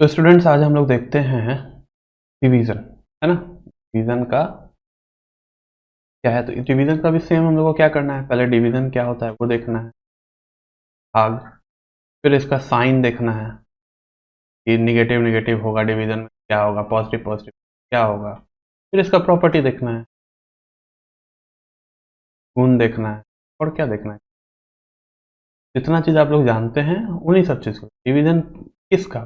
तो स्टूडेंट्स आज हम लोग देखते हैं डिवीजन, है ना। डिवीजन का क्या है, तो डिवीजन का भी सेम हम लोग को क्या करना है, पहले डिवीजन क्या होता है वो देखना है, भाग, फिर इसका साइन देखना है कि निगेटिव निगेटिव होगा डिवीजन में क्या होगा, पॉजिटिव पॉजिटिव क्या होगा, फिर इसका प्रॉपर्टी देखना है, गुण देखना है, और क्या देखना है, जितना चीज आप लोग जानते हैं उन्हीं सब चीज को। डिवीजन किसका,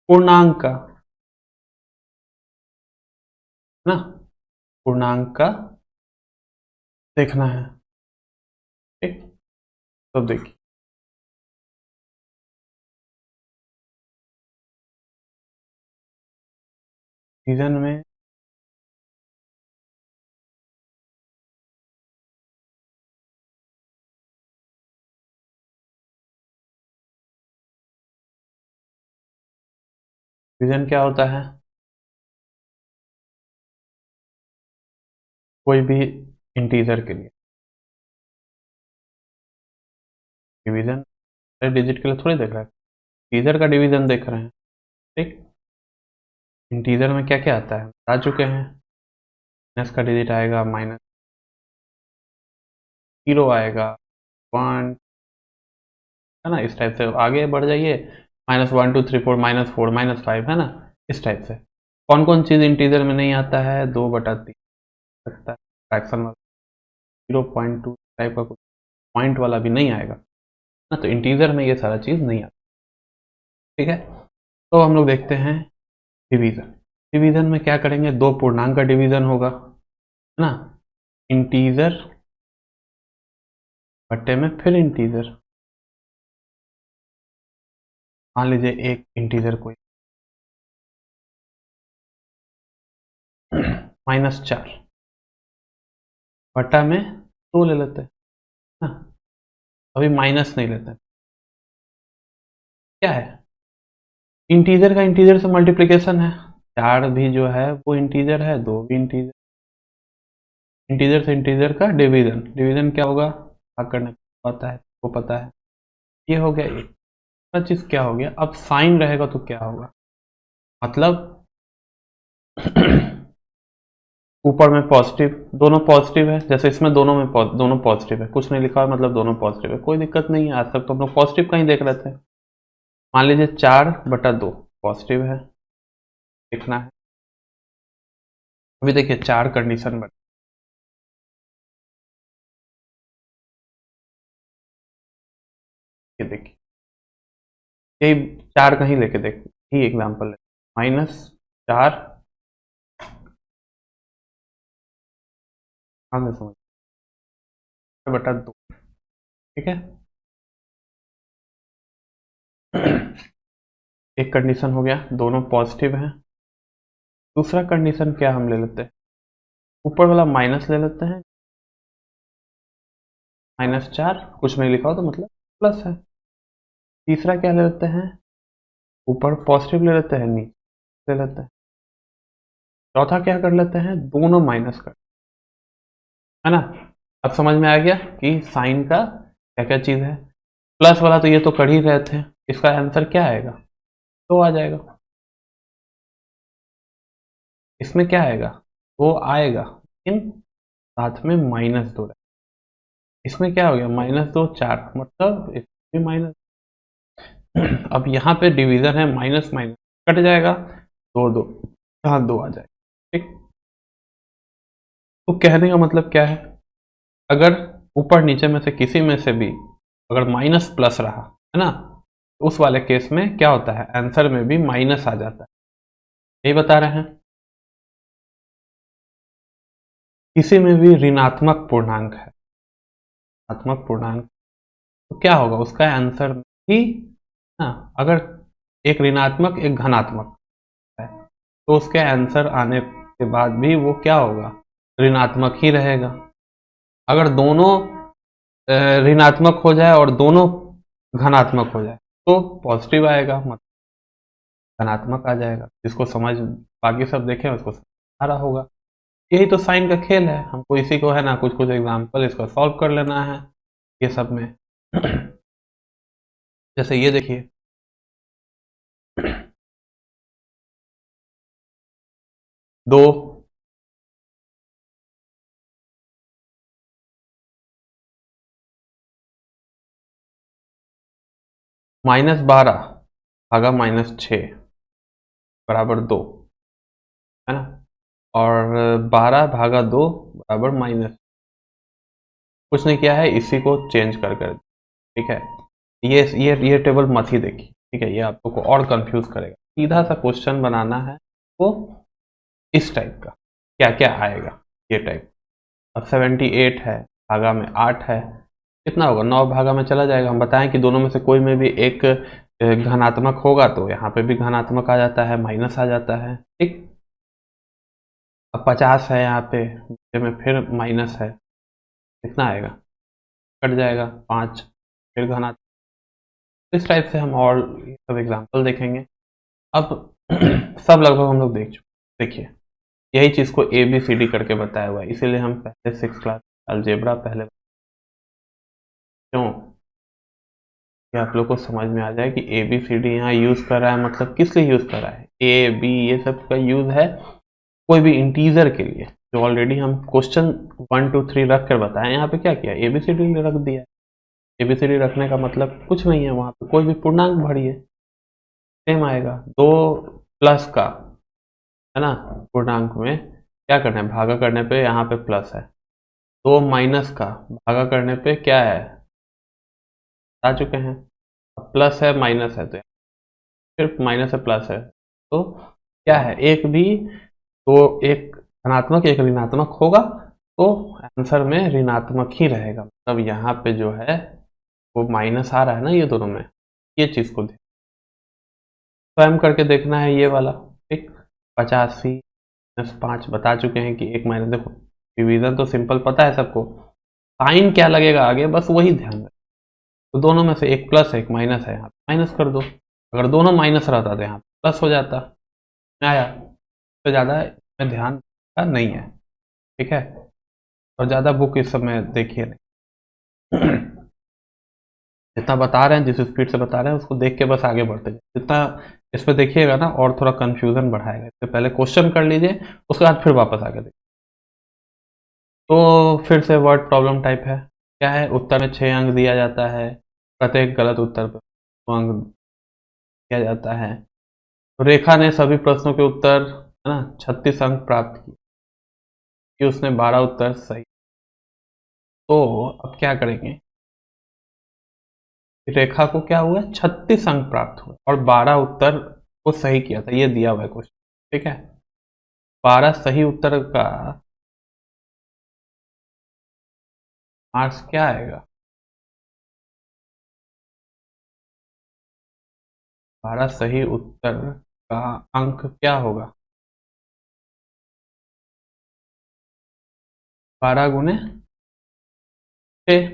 पूर्णांक का, है ना, पूर्णांक का देखना है। ठीक, तो देखिए डिवीजन में डिवीजन क्या होता है, कोई भी इंटीजर के लिए डिवीजन, डिजिट के लिए थोड़ी देख रहा है, इंटीजर का डिवीजन देख रहे हैं। ठीक, इंटीजर में क्या क्या आता है बता चुके हैं, माइनस का डिजिट आएगा, माइनस जीरो आएगा, वन, है ना, इस टाइप से आगे बढ़ जाइए, minus one two three four, minus four, minus five, है ना, इस टाइप से। कौन कौन चीज इंटीजर में नहीं आता है, 2/3 सकता है, फ्रैक्शन वाला 0.2 टाइप का कुछ पॉइंट वाला भी नहीं आएगा ना, तो इंटीजर में ये सारा चीज नहीं आता। ठीक है, तो हम लोग देखते हैं डिवीजन। डिवीजन में क्या करेंगे, दो पूर्णांक का डिवीजन होगा, है ना, इंटीजर बट्टे में फिर इंटीजर। मान लीजिए एक इंटीजर कोई -4 बटा में 2 ले लेते हैं ना, अभी माइनस नहीं लेते हैं। क्या है, इंटीजर का इंटीजर से मल्टीप्लिकेशन है, 4 भी जो है वो इंटीजर है, 2 भी इंटीजर, इंटीजर से इंटीजर का डिवीजन। डिवीजन क्या होगा, भाग करने पता है, वो पता है, ये हो गया। एक चीज क्या हो गया, अब साइन रहेगा तो क्या होगा, मतलब ऊपर में पॉजिटिव, दोनों पॉजिटिव है, जैसे इसमें दोनों में दोनों पॉजिटिव है, कुछ नहीं लिखा है मतलब दोनों पॉजिटिव है, कोई दिक्कत नहीं है। आज तक तो हम लोग पॉजिटिव का ही देख रहे थे। मान लीजिए 4/2 पॉजिटिव है, लिखना है। अभी देखिए 4 कंडीशन बन, ये देखिए यही 4 कहीं लेके देखिए, यही एग्जाम्पल है, -4, ध्यान से समझ, 4/2। ठीक है, एक कंडीशन हो गया, दोनों पॉजिटिव हैं। दूसरा कंडीशन क्या हम ले लेते हैं, ऊपर वाला माइनस ले लेते हैं, -4 कुछ नहीं लिखा हो तो मतलब प्लस है। तीसरा क्या ले लेते हैं, ऊपर पॉजिटिव ले लेते हैं, नीचे ले लेते हैं। चौथा क्या कर लेते हैं, दोनों माइनस कर, है ना। अब समझ में आ गया कि साइन का क्या क्या चीज है। प्लस वाला तो ये तो कर ही रहे थे, इसका आंसर क्या आएगा, तो आ जाएगा। इसमें क्या आएगा, वो आएगा, लेकिन साथ में -2 है। इसमें क्या हो गया, -2 4, मतलब इसमें भी माइनस। अब यहाँ पे डिवीजन है, माइनस माइनस कट जाएगा, 2 2, यहाँ 2 आ जाएगा। ठीक, तो कहने का मतलब क्या है, अगर ऊपर नीचे में से किसी में से भी अगर माइनस प्लस रहा, है ना, तो उस वाले केस में क्या होता है, आंसर में भी माइनस आ जाता है, यही बता रहे हैं। किसी में भी ऋणात्मक पूर्णांक है, ऋणात्मक पूर्णांक, तो क्या होगा उसका आंसर भी, ना, अगर एक ऋणात्मक एक धनात्मक है तो उसके आंसर आने के बाद भी वो क्या होगा, ऋणात्मक ही रहेगा। अगर दोनों ऋणात्मक हो जाए और दोनों धनात्मक हो जाए तो पॉजिटिव आएगा, मतलब धनात्मक आ जाएगा। जिसको समझ, बाकी सब देखें उसको समझ आ रहा होगा। यही तो साइन का खेल है, हमको इसी को है ना कुछ कुछ एग्जाम्पल इसका सॉल्व कर लेना है ये सब में। जैसे ये देखिए, 2 -12 भागा -6 बराबर 2, है ना। और 12 भागा 2 बराबर माइनस, कुछ नहीं किया है, इसी को चेंज कर ठीक है। ये टेबल मत ही देखिए, ठीक है, ये आप लोग को और कंफ्यूज करेगा। सीधा सा क्वेश्चन बनाना है वो इस टाइप का, क्या क्या आएगा ये टाइप। अब 78 है, भागा में 8 है, कितना होगा, 9 भागा में चला जाएगा। हम बताएं कि दोनों में से कोई में भी एक घनात्मक होगा तो यहाँ पे भी घनात्मक आ जाता है, माइनस आ जाता है, ठीक। अब 50 है यहाँ पे, नीचे में फिर माइनस है, कितना आएगा, कट जाएगा 5, फिर घनात्मक। इस टाइप से हम और ये सब एग्जाम्पल देखेंगे। अब सब लगभग हम लोग देख चुके। देखिए यही चीज़ को ए बी सी डी करके बताया हुआ है, इसीलिए हम पहले 6 क्लास अलजेब्रा पहले, क्यों कि आप लोग को समझ में आ जाए कि ए बी सी डी यहाँ यूज़ कर रहा है, मतलब किस लिए यूज़ कर रहा है, ए बी ये सब का यूज़ है कोई भी इंटीजर के लिए, जो ऑलरेडी हम क्वेश्चन 1 2 3 रख कर बताएं। यहाँ पे क्या किया, ए बी सी डी रख दिया। ए बी सी डी रखने का मतलब कुछ नहीं है, वहाँ पे कोई भी पूर्णांक भरिए, सेम आएगा। 2 प्लस का, है ना, पूर्णांक में क्या करना है, भागा करने पे यहाँ पे प्लस है। 2 माइनस का, भागा करने पे क्या है, बता चुके हैं, प्लस है माइनस है तो फिर माइनस है प्लस है, तो क्या है, एक भी तो एक धनात्मक एक ऋणात्मक होगा तो आंसर में ऋणात्मक ही रहेगा। मतलब यहाँ पे जो है वो माइनस आ रहा है ना ये दोनों में, ये चीज़ को देख स्वयं करके देखना है ये वाला, ठीक। 85 -5 बता चुके हैं कि एक माइनस, देखो डिवीजन तो सिंपल पता है सबको, साइन क्या लगेगा आगे बस वही ध्यान रखें। तो दोनों में से एक प्लस है एक माइनस है, यहाँ माइनस कर दो। अगर दोनों माइनस रहता तो यहाँ प्लस हो जाता, आया तो ज़्यादा इसमें ध्यान का नहीं है, ठीक है। और ज़्यादा बुक इस समय देखिए नहीं। जितना बता रहे हैं, जिस स्पीड से बता रहे हैं उसको देख के बस आगे बढ़ते जाए। जितना इस पर देखिएगा ना और थोड़ा कंफ्यूजन बढ़ाएगा, इससे पहले क्वेश्चन कर लीजिए, उसके बाद फिर वापस आगे देखिए। तो फिर से वर्ड प्रॉब्लम टाइप है, क्या है, उत्तर में 6 अंक दिया जाता है, प्रत्येक गलत उत्तर पर 2 अंक दिया जाता है। तो रेखा ने सभी प्रश्नों के उत्तर, है ना, 36 अंक प्राप्त किए कि उसने 12 उत्तर सही। तो अब क्या करेंगे, रेखा को क्या हुआ, 36 अंक प्राप्त हुए और 12 उत्तर को सही किया था, ये दिया हुआ है क्वेश्चन, ठीक है। 12 सही उत्तर का मार्क्स क्या आएगा, 12 सही उत्तर का अंक क्या होगा, 12 गुने 6,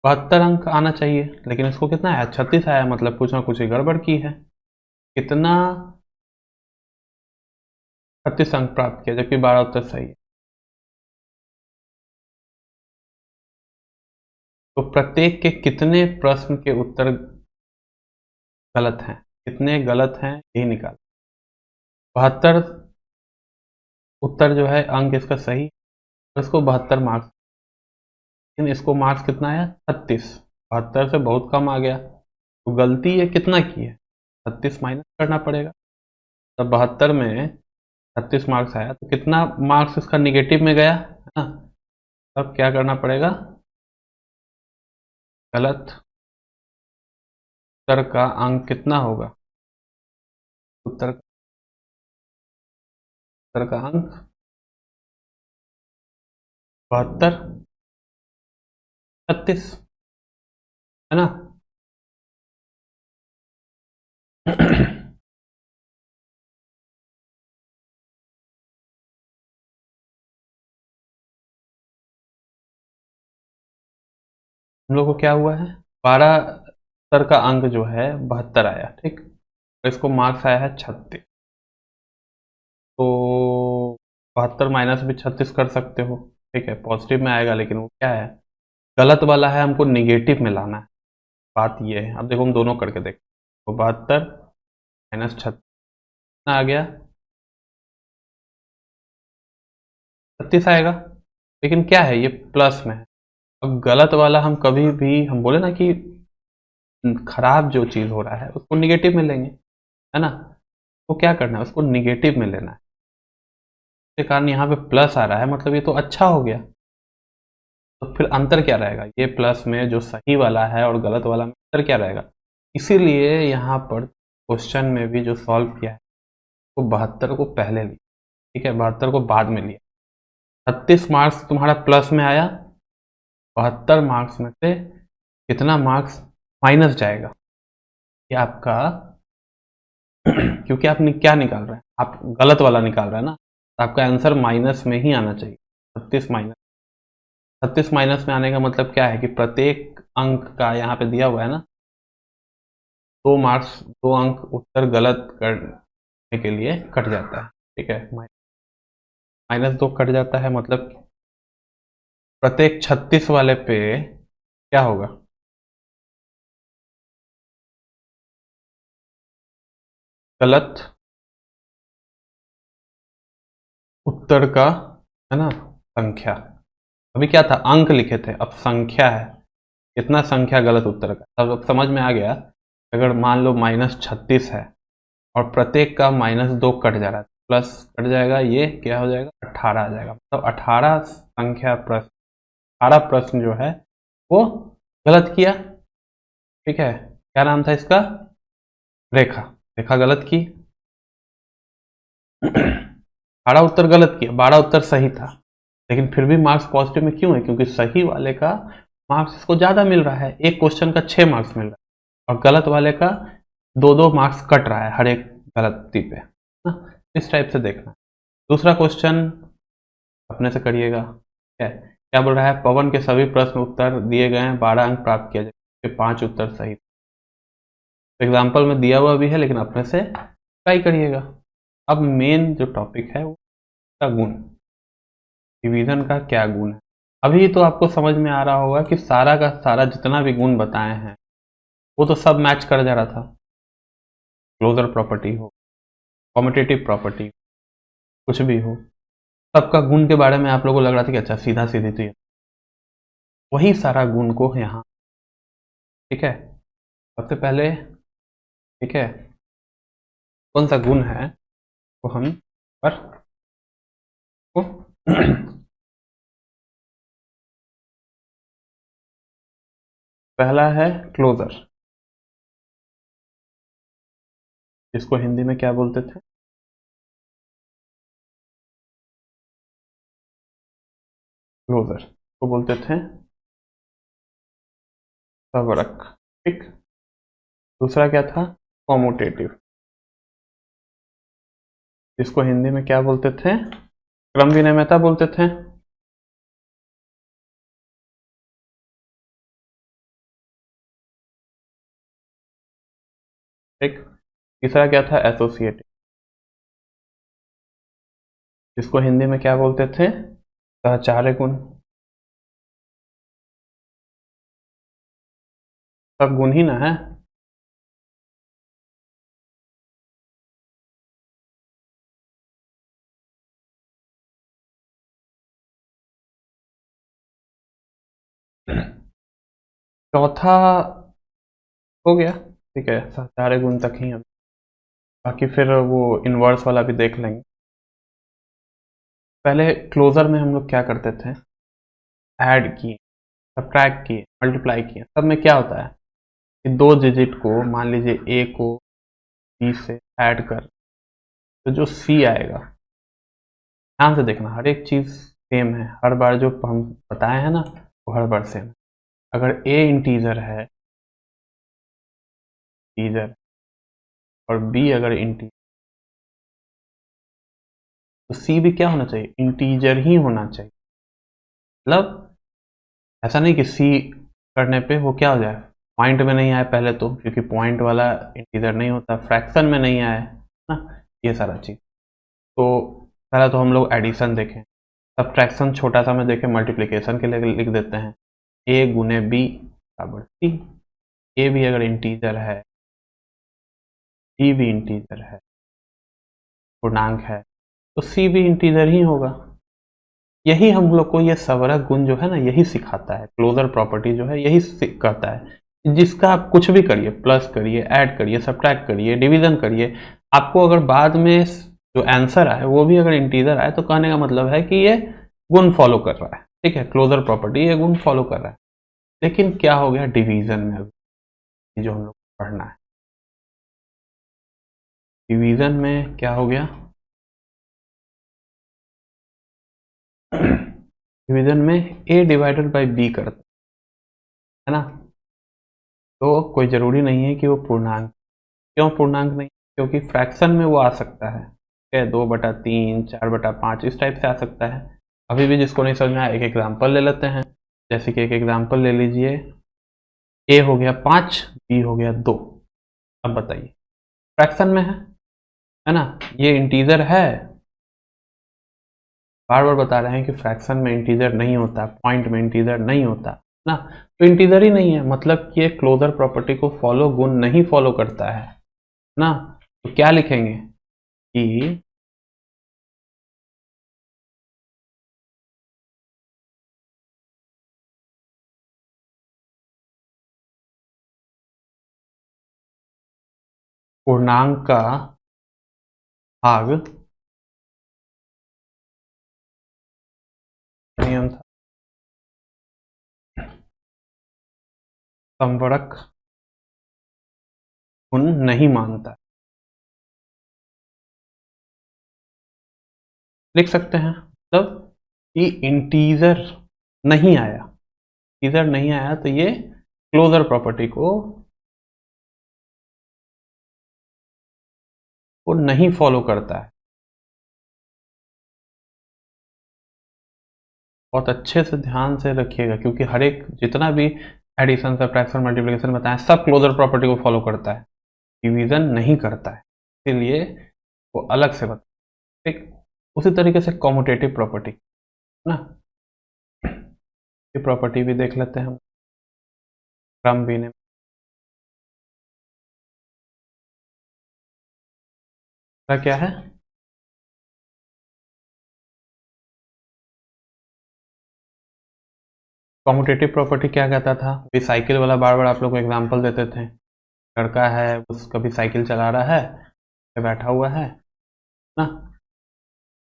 72 अंक आना चाहिए, लेकिन इसको कितना आया, 36 आया, मतलब कुछ ना कुछ गड़बड़ की है। कितना, 36 अंक प्राप्त किया जबकि 12 उत्तर सही है। तो प्रत्येक के कितने प्रश्न के उत्तर गलत हैं, कितने गलत हैं यही निकाल। 72 उत्तर जो है अंक इसका सही, इसको 72 मार्क्स, लेकिन इसको मार्क्स कितना आया, 36, 72 से बहुत कम आ गया, तो गलती ये कितना की है, 36 माइनस करना पड़ेगा। तब 72 में 36 मार्क्स आया तो कितना मार्क्स इसका निगेटिव में गया, है ना। तब क्या करना पड़ेगा, गलत उत्तर का अंक कितना होगा, उत्तर उत्तर का अंक 72 36, है ना। हम लोग को क्या हुआ है, 12 उत्तर का अंक जो है 72 आया, ठीक, तो इसको मार्क्स आया है 36, तो 72 माइनस भी 36 कर सकते हो, ठीक है, पॉजिटिव में आएगा, लेकिन वो क्या है, गलत वाला है, हमको निगेटिव में लाना है, बात ये है। अब देखो हम दोनों करके देखते, तो 72 -36 कितना आ गया, 36 आएगा। लेकिन क्या है, ये प्लस में है। अब गलत वाला हम कभी भी, हम बोले ना कि खराब जो चीज़ हो रहा है उसको निगेटिव में लेंगे, है ना। तो क्या करना है, उसको निगेटिव में लेना है। इसके कारण यहाँ पे प्लस आ रहा है, मतलब ये तो अच्छा हो गया। तो फिर अंतर क्या रहेगा, ये प्लस में जो सही वाला है और गलत वाला में अंतर क्या रहेगा। इसीलिए यहाँ पर क्वेश्चन में भी जो सॉल्व किया है वो 72 को पहले लिया, ठीक है, 72 को बाद में लिया। 36 मार्क्स तुम्हारा प्लस में आया, 72 मार्क्स में से कितना मार्क्स माइनस जाएगा, ये आपका क्योंकि आप क्या निकाल रहे हैं, आप गलत वाला निकाल रहे हैं ना, तो आपका आंसर माइनस में ही आना चाहिए। 36 माइनस में आने का मतलब क्या है कि प्रत्येक अंक का यहाँ पे दिया हुआ है ना, 2 मार्क्स, 2 अंक उत्तर गलत करने के लिए कट जाता है, ठीक है। -2 कट जाता है, मतलब प्रत्येक 36 वाले पे क्या होगा, गलत उत्तर का, है ना, संख्या। अभी क्या था, अंक लिखे थे, अब संख्या है, कितना संख्या गलत उत्तर का। अब समझ में आ गया। अगर मान लो -36 है और प्रत्येक का -2 कट जा रहा है, प्लस कट जाएगा, ये क्या हो जाएगा, 18 आ जाएगा। मतलब 18 संख्या प्रश्न, 18 प्रश्न जो है वो गलत किया, ठीक है। क्या नाम था इसका, रेखा। रेखा गलत की। 18 उत्तर गलत किया, 12 उत्तर सही था। लेकिन फिर भी मार्क्स पॉजिटिव में क्यों है, क्योंकि सही वाले का मार्क्स इसको ज़्यादा मिल रहा है, एक क्वेश्चन का 6 मार्क्स मिल रहा है और गलत वाले का 2-2 मार्क्स कट रहा है हर एक गलती पे ना। इस टाइप से देखना। दूसरा क्वेश्चन अपने से करिएगा। क्या है, क्या बोल रहा है, पवन के सभी प्रश्न उत्तर दिए गए हैं, 12 अंक प्राप्त किया जाए, 5 उत्तर सही। एग्जाम्पल में दिया हुआ भी है, लेकिन अपने से ट्राई करिएगा। अब मेन जो टॉपिक है वो का गुण, डिवीजन का क्या गुण है। अभी तो आपको समझ में आ रहा होगा कि सारा का सारा जितना भी गुण बताए हैं वो तो सब मैच कर जा रहा था। क्लोजर प्रॉपर्टी हो, कॉम्यूटेटिव प्रॉपर्टी, कुछ भी हो, सबका गुण के बारे में आप लोगों को लग रहा था कि अच्छा सीधा सीधी तो ये वही सारा गुण को यहाँ, ठीक है। सबसे पहले, ठीक है, कौन सा गुण है वो हम पर को पहला है क्लोजर, जिसको हिंदी में क्या बोलते थे, क्लोजर को बोलते थे सवरक, ठीक। दूसरा क्या था, कॉम्यूटेटिव, जिसको हिंदी में क्या बोलते थे, क्रम विनिमयता बोलते थे। ठीक। तीसरा क्या था, एसोसिएटिव, जिसको हिंदी में क्या बोलते थे, सहचार्य गुण। सब गुण ही ना है। चौथा हो गया, ठीक है, सहचार्य गुण तक ही। अब बाकी फिर वो इनवर्स वाला भी देख लेंगे। पहले क्लोजर में हम लोग क्या करते थे, ऐड किए, सब्ट्रैक्ट किए, मल्टीप्लाई किए। सब में क्या होता है कि दो डिजिट को, मान लीजिए ए को बी से ऐड कर, तो जो सी आएगा, ध्यान से देखना, हर एक चीज़ सेम है, हर बार जो हम बताए हैं ना वो हर बार सेम है। अगर ए इंटीजर है, इंटीजर, और बी अगर इंटीजर, तो सी भी क्या होना चाहिए, इंटीजर ही होना चाहिए। मतलब ऐसा नहीं कि सी करने पे वो क्या हो जाए, पॉइंट में नहीं आए पहले तो, क्योंकि पॉइंट वाला इंटीजर नहीं होता, फ्रैक्शन में नहीं आए ना, ये सारा चीज़। तो पहला तो हम लोग एडिशन देखें, सब्ट्रैक्शन छोटा सा में देखें, मल्टीप्लिकेशन के लिए लिख देते हैं, ए गुने बी बराबर सी। ए भी अगर इंटीजर है, बी भी इंटीजर है, पूर्णांक है, तो सी भी इंटीजर ही होगा। यही हम लोग को ये सवरक गुण जो है ना यही सिखाता है, क्लोजर प्रॉपर्टी जो है यही कहता है। जिसका आप कुछ भी करिए, प्लस करिए, ऐड करिए, सब्ट्रैक्ट करिए, डिवीजन करिए, आपको अगर बाद में जो आंसर आए वो भी अगर इंटीजर आए तो कहने का मतलब है कि ये गुण फॉलो कर रहा है। ठीक है, क्लोजर प्रॉपर्टी ये गुण फॉलो कर रहा है। लेकिन क्या हो गया डिवीजन में, अभी जो हम लोग पढ़ना है डिवीजन में क्या हो गया डिवीजन में a डिवाइडेड बाई b करते है ना, तो कोई ज़रूरी नहीं है कि वो पूर्णांक। क्यों पूर्णांक नहीं? क्योंकि फ्रैक्शन में वो आ सकता है, ठीक है, 2/3, 4/5 इस टाइप से आ सकता है। अभी भी जिसको नहीं समझ में आया एक एग्जाम्पल ले लेते हैं। जैसे कि एक एग्जाम्पल ले लीजिए, a हो गया 5, b हो गया 2। अब बताइए, फ्रैक्शन में है ना, ये इंटीजर है। बार बार बता रहे हैं कि फ्रैक्शन में इंटीजर नहीं होता, पॉइंट में इंटीजर नहीं होता ना, तो इंटीजर ही नहीं है, मतलब कि ये क्लोजर प्रॉपर्टी को फॉलो गुण नहीं फॉलो करता है ना। तो क्या लिखेंगे कि पूर्णांक का भाग नियम था संवरक गुण नहीं मानता। लिख सकते हैं मतलब कि इंटीजर नहीं आया, इंटीजर नहीं आया तो ये क्लोजर प्रॉपर्टी को नहीं फॉलो करता है। बहुत अच्छे से ध्यान से रखिएगा, क्योंकि हर एक जितना भी एडिशन, सब्ट्रैक्शन, मल्टीप्लिकेशन बताएं सब क्लोजर प्रॉपर्टी को फॉलो करता है, डिवीजन नहीं करता है, इसीलिए वो अलग से बता। ठीक, उसी तरीके से कॉम्यूटेटिव प्रॉपर्टी ना, ये प्रॉपर्टी भी देख लेते हैं हम। क्रम भी ने क्या है, कॉम्यूटेटिव प्रॉपर्टी क्या कहता था, भी साइकिल वाला बार बार आप लोग को एग्जांपल देते थे। लड़का है, उसका भी साइकिल चला रहा है, बैठा हुआ है ना,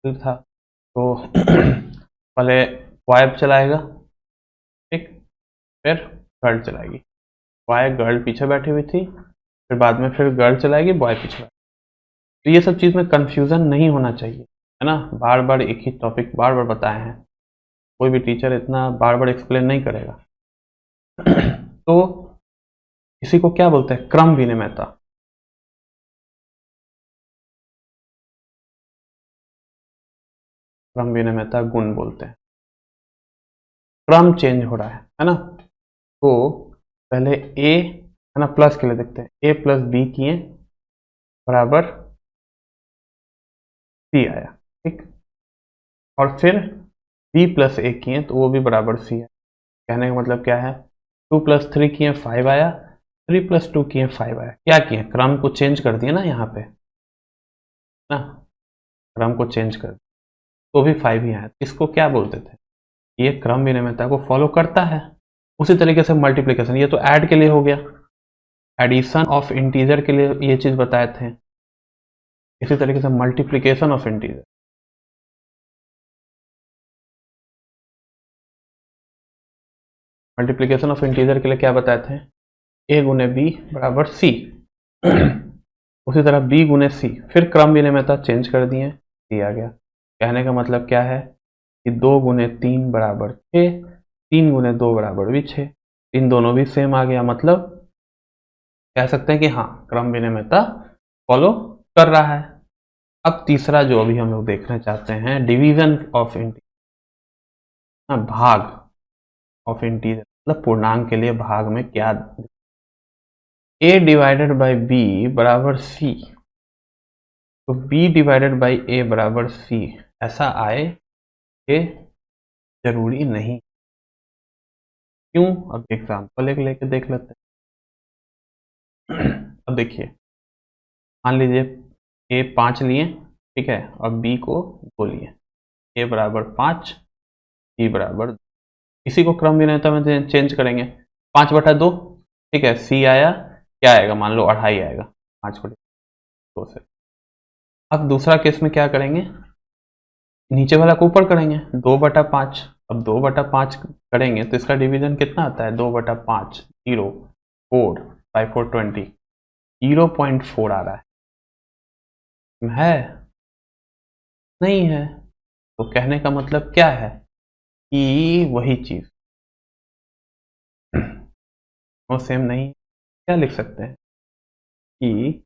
था तो पहले वाइफ चलाएगा, ठीक, फिर गर्ल चलाएगी। बॉय गर्ल पीछे बैठी हुई थी, फिर बाद में फिर गर्ल चलाएगी, बॉय पीछे। तो ये सब चीज़ में कंफ्यूजन नहीं होना चाहिए, है ना। बार बार एक ही टॉपिक बार बार बताए हैं, कोई भी टीचर इतना बार बार एक्सप्लेन नहीं करेगा। तो इसी को क्या बोलते हैं, क्रम विनिमयता। क्रम विनिमयता गुण बोलते हैं। क्रम चेंज हो रहा है ना। तो पहले ए है ना, प्लस के लिए देखते हैं, ए प्लस बी किए बराबर सी आया, ठीक, और फिर बी प्लस ए किए तो वो भी बराबर सी है। कहने का मतलब क्या है, 2 + 3 किए 5 आया, 3 + 2 किए 5 आया। क्या किए, क्रम को चेंज कर दिया ना यहाँ पे ना, क्रम को चेंज कर दिया तो भी 5 ही आया। इसको क्या बोलते थे, ये क्रम विनिमयता को फॉलो करता है। उसी तरीके से मल्टीप्लिकेशन, ये तो ऐड के लिए हो गया, एडिशन ऑफ इंटीजर के लिए ये चीज बताए थे। इसी तरीके से multiplication of integer, multiplication of integer के लिए क्या बताए थे, ए गुने बी बराबर सी। उसी तरह बी गुने सी, फिर क्रम विनिमयता चेंज कर दिए, सी आ गया। कहने का मतलब क्या है कि 2 × 3 बराबर 6, 3 × 2 बराबर भी 6, इन दोनों भी सेम आ गया, मतलब कह सकते हैं कि हाँ क्रम विनिमयता फॉलो कर रहा है। अब तीसरा जो अभी हम लोग देखना चाहते हैं, डिवीजन ऑफ इंटीजर, भाग ऑफ इंटीजर, मतलब पूर्णांक के लिए भाग में क्या, a डिवाइडेड बाई बी बराबर सी, तो b डिवाइडेड बाई a बराबर सी ऐसा आए, ये जरूरी नहीं। क्यों, अब एग्जाम्पल एक लेके देख लेते हैं। अब देखिए, मान लीजिए a 5 लिए, ठीक है, और b को 2 लिए, a बराबर 5, ई बराबर, इसी को क्रम विनेयता में चेंज करेंगे, 5/2, ठीक है, सी आया, क्या आएगा, मान लो 2.5 आएगा, 5/2 से। अब दूसरा केस में क्या करेंगे, नीचे वाला को ऊपर करेंगे, 2/5। अब 2/5 करेंगे तो इसका डिवीजन कितना आता है, 2/5, 0, 4, 5 4 20, 0.4 आ रहा है नहीं है? तो कहने का मतलब क्या है कि वही चीज वो सेम नहीं, क्या लिख सकते हैं कि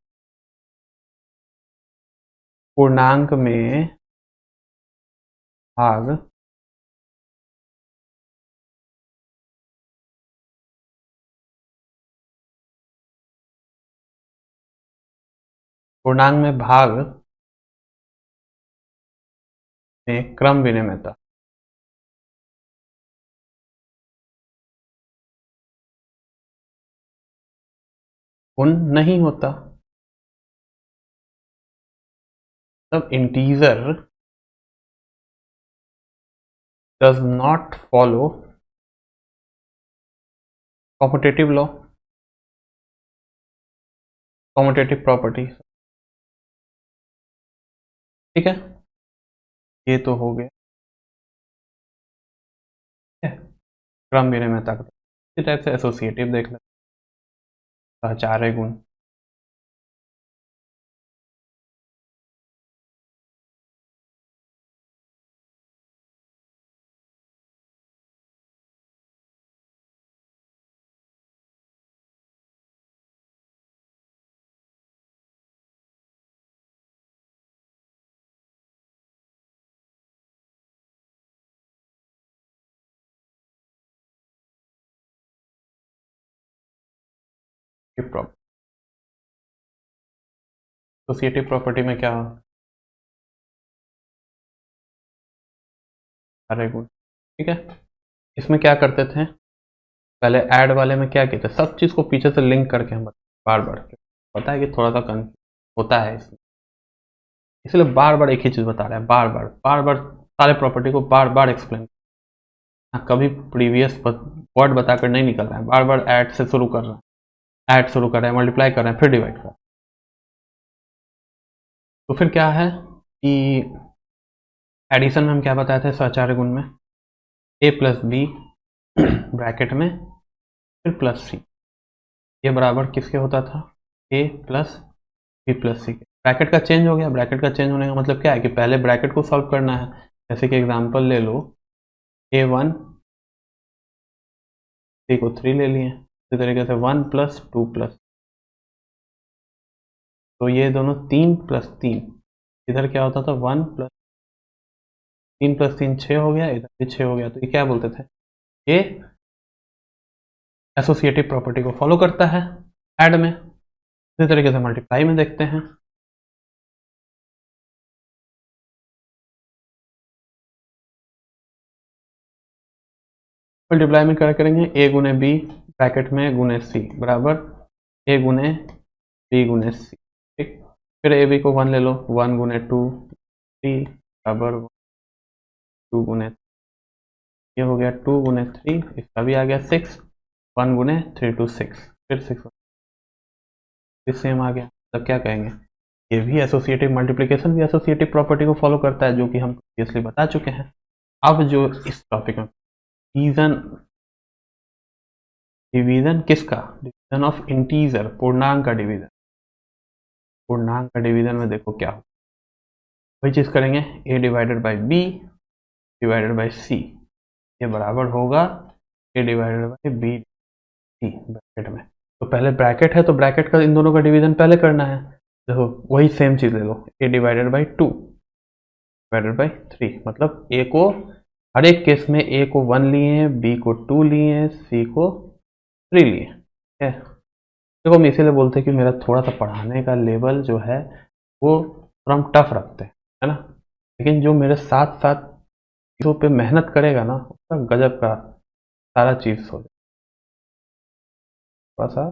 पूर्णांक में भाग पूर्णांक में भाग में क्रम विनिमयता गुण नहीं होता, तब integer does not follow commutative law, commutative property, ठीक है, ये तो हो गया क्रम विनिमयता का। इसी टाइप से एसोसिएटिव देख लेते हैं, सहचार्य गुण, एसोसिएटिव प्रॉपर्टी में क्या सारे गुण, ठीक है। इसमें क्या करते थे, पहले ऐड वाले में क्या किया था, सब चीज को पीछे से लिंक करके हम बार बार पता है कि थोड़ा सा कंफ्यूज होता है इसमें, इसलिए बार बार एक ही चीज बता रहे हैं, बार बार सारे प्रॉपर्टी को बार बार एक्सप्लेन, कभी प्रीवियस वर्ड बताकर नहीं निकल रहा है, बार बार ऐड से शुरू कर रहे हैं, ऐड शुरू कर रहे हैं, मल्टीप्लाई कर रहे हैं, फिर डिवाइड कर रहे हैं। तो फिर क्या है कि एडिशन में हम क्या बताए थे सहचार्य गुण में, a प्लस बी ब्रैकेट में फिर प्लस सी, ये बराबर किसके होता था, a प्लस बी प्लस सी के। ब्रैकेट का चेंज हो गया, ब्रैकेट का चेंज होने का मतलब क्या है कि पहले ब्रैकेट को सॉल्व करना है, जैसे कि एग्जांपल ले लो, a1 3 को 3 ले लिए, इसी तरीके से 1 प्लस 2 प्लस, तो ये दोनों 3 प्लस 3, इधर क्या होता था 1 प्लस 3 प्लस 3 6 हो गया, इधर भी 6 हो गया, तो ये क्या बोलते थे, ये एसोसिएटिव प्रॉपर्टी को फॉलो करता है ऐड में। इसी तरीके से मल्टीप्लाई में देखते हैं, मल्टीप्लाई में क्या करेंगे, a गुने बी ब्रैकेट में गुने सी बराबर a गुने बी गुने सी, ठीक। फिर ए बी को 1 ले लो, 1 गुने 2 3 बराबर 2 गुने, ये हो गया 2 गुने 3, इसका भी आ गया 6, 1 गुने 3 2 6, फिर 6 फिर सेम आ गया, तब क्या कहेंगे, ये भी एसोसिएटिव मल्टीप्लिकेशन भी एसोसिएटिव प्रॉपर्टी को फॉलो करता है, जो कि हम प्रीवियसली बता चुके हैं। अब जो इस टॉपिक में डिवीजन, डिवीजन किसका, डिवीजन ऑफ इंटीजर, पूर्णांक का डिवीजन, पूर्णांक का डिवीजन में देखो क्या हो, वही चीज करेंगे, a divided by B divided by C, ये बराबर होगा a divided by B C bracket में। तो पहले ब्रैकेट है तो ब्रैकेट का इन दोनों का डिवीजन पहले करना है, देखो वही सेम चीज ले लो, a divided by 2 divided by 3, मतलब a को हर एक केस में a को 1 लिए, b को 2 लिए, c को 3 लिए, ठीक है। देखो हम इसीलिए बोलते हैं कि मेरा थोड़ा सा पढ़ाने का लेवल जो है वो थोड़ा हम टफ रखते हैं, है ना, लेकिन जो मेरे साथ साथ चीज़ों पे मेहनत करेगा ना, उसका गजब का सारा चीज़ हो जाए, थोड़ा सा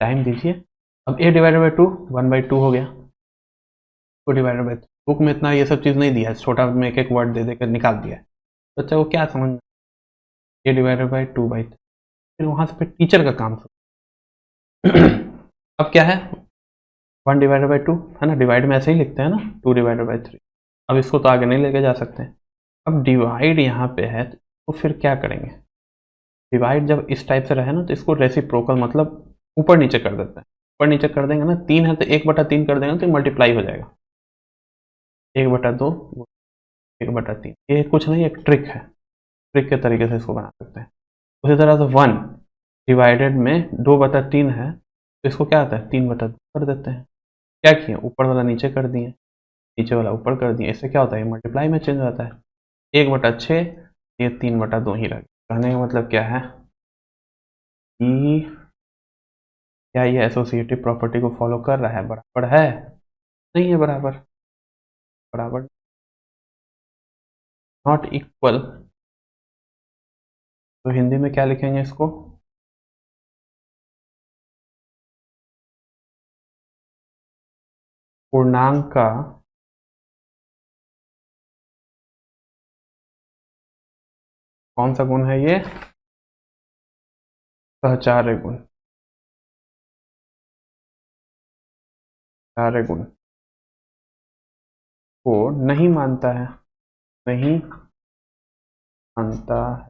टाइम दीजिए। अब a डिवाइडेड बाई 2 1/2 हो गया, 2 डिवाइडेड बाई, बुक में इतना ये सब चीज़ नहीं दिया है, छोटा में एक एक वर्ड दे देकर निकाल दिया है, बच्चा को क्या समझ, ए डिवाइडेड बाई 2/3, फिर वहां से फिर टीचर का काम अब क्या है, 1/2 है ना, डिवाइड में ऐसे ही लिखते हैं ना, 2/3। अब इसको तो आगे नहीं लेके जा सकते। अब डिवाइड यहाँ पे है तो फिर क्या करेंगे, डिवाइड जब इस टाइप से रहे ना तो इसको रेसिप्रोकल मतलब ऊपर नीचे कर देते हैं। ऊपर नीचे कर देंगे ना, 3 है तो 1/3 कर देंगे तो मल्टीप्लाई हो जाएगा, 1/2 1/3। ये कुछ नहीं, एक ट्रिक है, ट्रिक के तरीके से इसको बना सकते हैं। उसी तरह से 1 डिवाइडेड में 2/3 है तो इसको क्या आता है, 3/2 कर देते हैं। क्या किए, ऊपर वाला नीचे कर दिए, नीचे वाला ऊपर कर दिए, इससे क्या होता है, मल्टीप्लाई में चेंज हो जाता है। 1/6, ये 3/2 ही रह गया। कहने का मतलब क्या है कि क्या ये एसोसिएटिव प्रॉपर्टी को फॉलो कर रहा है, बराबर है, नहीं है बराबर, बराबर नॉट इक्वल। तो हिंदी में क्या लिखेंगे इसको, पूर्णांक का कौन सा गुण है, ये सहचार्य गुण, सहचार्य गुण को नहीं मानता है, नहीं मानता है,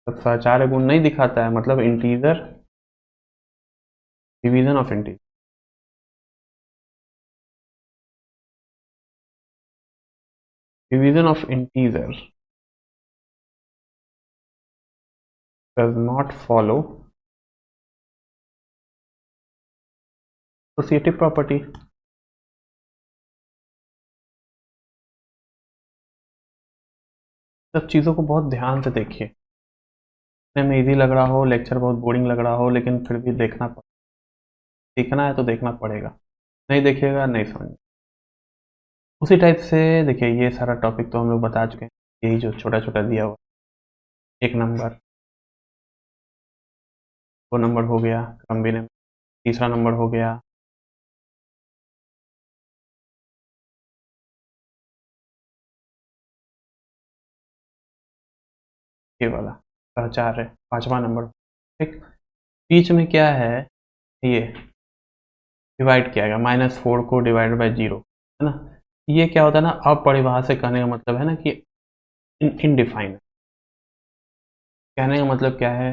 तो सहचार्य गुण नहीं दिखाता है, मतलब integer division of integer, division of integer does not follow associative property। सब चीज़ों को बहुत ध्यान से देखिए, देखने में इजी लग रहा हो, लेक्चर बहुत बोरिंग लग रहा हो, लेकिन फिर भी देखना सीखना है तो देखना पड़ेगा, नहीं देखिएगा नहीं समझ। उसी टाइप से देखिए, ये सारा टॉपिक तो हम लोग बता चुके हैं, यही जो छोटा छोटा दिया हुआ, 1 नंबर, 2 नंबर हो गया क्रम में, तीसरा नंबर हो गया, ये वाला सहचार है, 5वां नंबर, ठीक। बीच में क्या है, ये डिवाइड किया गया, -4 को डिवाइड बाई 0, है ना। ये क्या होता है ना, अपरिभाषित, कहने का मतलब है ना कि इनडिफाइंड, कहने का मतलब क्या है,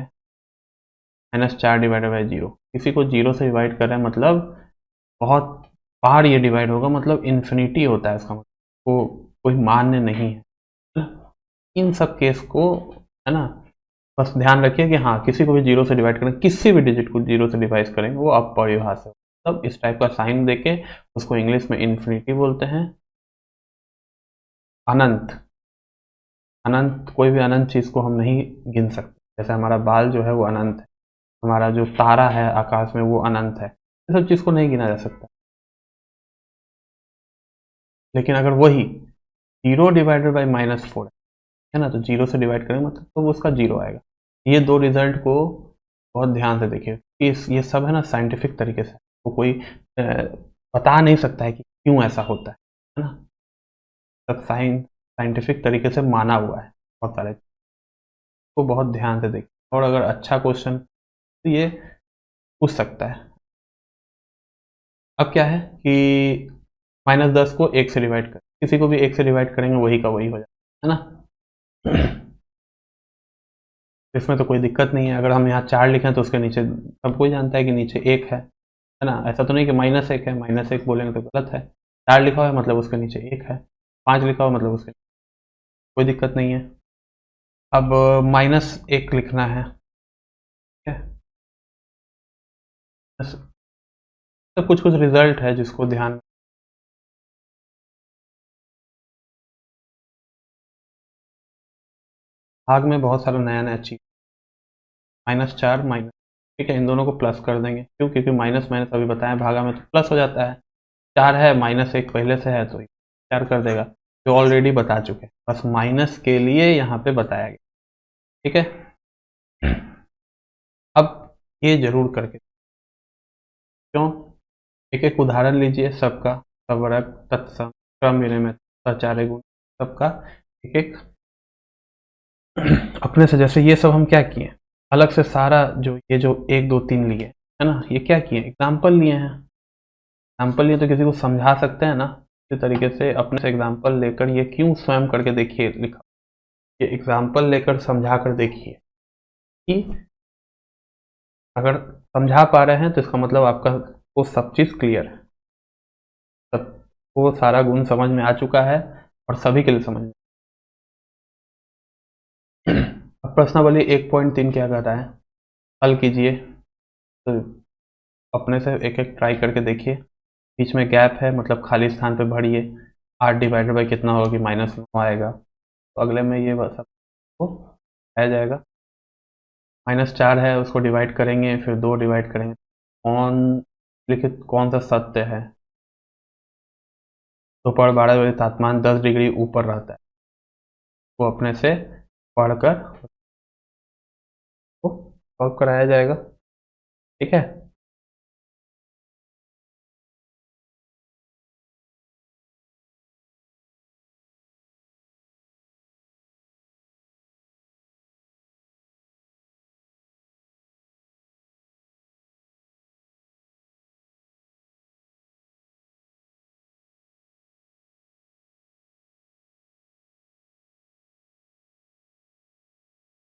-4 डिवाइड बाई 0, किसी को 0 से डिवाइड कर रहे हैं मतलब बहुत बार ये डिवाइड होगा, मतलब इन्फिनिटी होता है इसका मतलब, वो कोई मान्य नहीं है। इन सब केस को, है ना, बस ध्यान रखिए कि हाँ, किसी को भी 0 से डिवाइड करें, किसी भी डिजिट को 0 से डिवाइड करेंगे वो अपरिभाषित, मतलब इस टाइप का साइन देके उसको इंग्लिश में इन्फिनिटी बोलते हैं। अनंत, अनंत कोई भी अनंत चीज को हम नहीं गिन सकते, जैसे हमारा बाल जो है वो अनंत है, हमारा जो तारा है आकाश में वो अनंत है, ये सब चीज को नहीं गिना जा सकता। लेकिन अगर वही 0 डिवाइडेड बाई -4 है ना, तो 0 से डिवाइड करेंगे मतलब तो वो उसका 0 आएगा। ये दो रिजल्ट को बहुत ध्यान से देखिए, ये सब है ना साइंटिफिक तरीके से, वो कोई बता नहीं सकता है कि क्यों ऐसा होता है ना, सब साइंटिफिक तरीके से माना हुआ है, बहुत सारे को बहुत ध्यान से देखिए, और अगर अच्छा क्वेश्चन तो ये पूछ सकता है। अब क्या है कि -10 को 1 से डिवाइड कर, किसी को भी 1 से डिवाइड करेंगे वही का वही हो जाएगा, है ना। इसमें तो कोई दिक्कत नहीं है, अगर हम यहाँ 4 लिखें तो उसके नीचे सब कोई जानता है कि नीचे 1 है ना, ऐसा तो नहीं कि -1 है, -1 बोलेंगे तो गलत है, 4 लिखा हुआ है मतलब उसके नीचे 1 है, 5 लिखा हुआ मतलब उसके कोई दिक्कत नहीं है। अब -1 लिखना है, ठीक है, तो कुछ कुछ रिजल्ट है जिसको ध्यान, भाग में बहुत सारा नया नया चीज, -4 माइनस, ठीक है, इन दोनों को प्लस कर देंगे, क्यों, क्योंकि माइनस माइनस अभी बताया भागा में तो प्लस हो जाता है, 4 है -1 पहले से है तो 4 कर देगा, जो ऑलरेडी बता चुके हैं, बस माइनस के लिए यहाँ पे बताया गया, ठीक है। अब ये जरूर करके, क्यों, एक एक उदाहरण लीजिए सबका, सवर्ग, तत्सम, क्रम विनिमय, सचारे गुण, सबका एक एक अपने से जैसे ये सब हम क्या किए, अलग से सारा जो ये जो 1 2 3 लिए है ना, ये क्या किए, एग्जाम्पल लिए हैं। एग्जाम्पल लिए तो किसी को समझा सकते हैं ना, इसी तरीके से अपने से एग्जाम्पल लेकर ये क्यों स्वयं करके देखिए लिखा, ये एग्जाम्पल लेकर समझा कर देखिए कि अगर समझा पा रहे हैं तो इसका मतलब आपका वो सब चीज़ क्लियर है, सब वो सारा गुण समझ में आ चुका है और सभी के लिए समझ में। अब प्रश्नावली 1.3 क्या कहता है, हल कीजिए, तो अपने से एक एक ट्राई करके देखिए, बीच में गैप है मतलब खाली स्थान पे भरिए, 8 डिवाइडेड बाई कितना होगा कि -9 आएगा, तो अगले में ये बस आपको आ जाएगा, -4 है उसको डिवाइड करेंगे फिर 2 डिवाइड करेंगे, कौन लिखित कौन सा सत्य है, दोपहर 12 बजे तापमान 10 डिग्री ऊपर रहता है, वो अपने से पढ़कर वो सॉल्व कराया जाएगा। ठीक है।